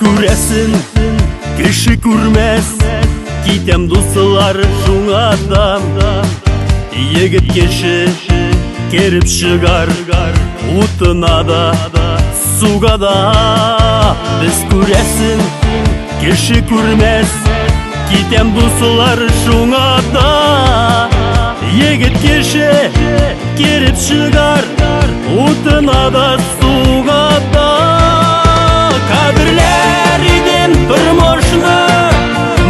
күрәсен, кеше күрмәс, китәм дуслар шуңадан. Егет кеше керіп шығар, утына да, суға да. Біз күрәсен, кеше күрмәс, китәм дуслар шуңада. Егет кеше керіп шығар, утына да, суға да. Кадірлер идем тұрмошны,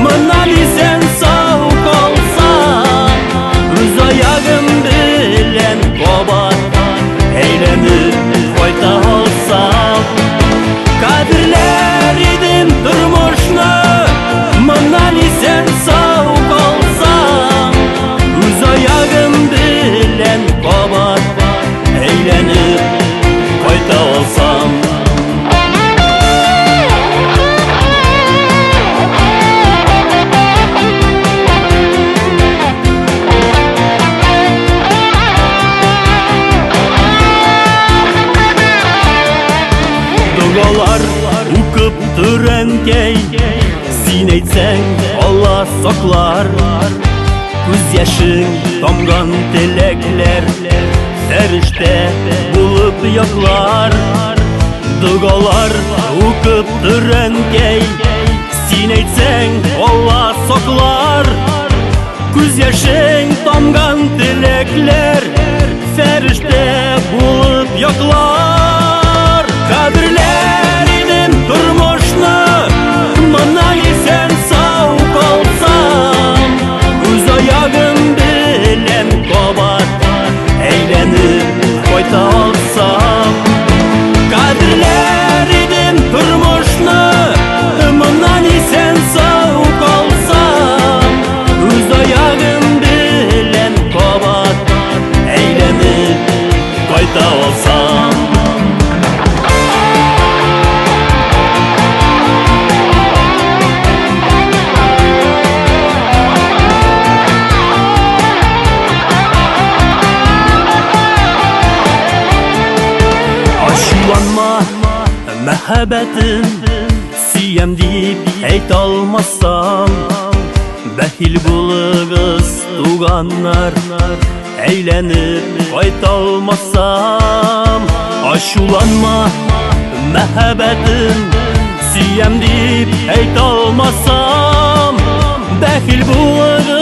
мұнан исен сау қалсам. Өз аяғым білен қобат, әйленіп қойта алсам. Кадірлер идем тұрмошны, мұнан исен сау қалсам. Өз аяғым білен қобат, әйленіп қойта алсам. Дұғалар ұқып түрәнкей, сен әйтсәң Алла сақлар. Күз яшың тамған тіләкләр, фәрештә булып яклар. Дұғалар ұқып түрәнкей, сен әйтсәң Алла сақлар. Күз яшың тамған тіләкләр, фәрештә булып яклар. Кадірлер идем тұрмошны, мұнан исен сау қалсам. Өз аяғым білен қобат, әйленіп қойта алсам. Кадірлер идем тұрмошны, мұнан исен сау қалсам. Өз аяғым білен қобат, әйленіп қойта алсам. Мәхәббәтін сүйем дип әйт алмасам. Бәхил булыгыз туганнар, әйләнеп кайта алмасам. Ачуланма, мәхәббәтін сүйем дип әйт алмасам. Бәхил булыгыз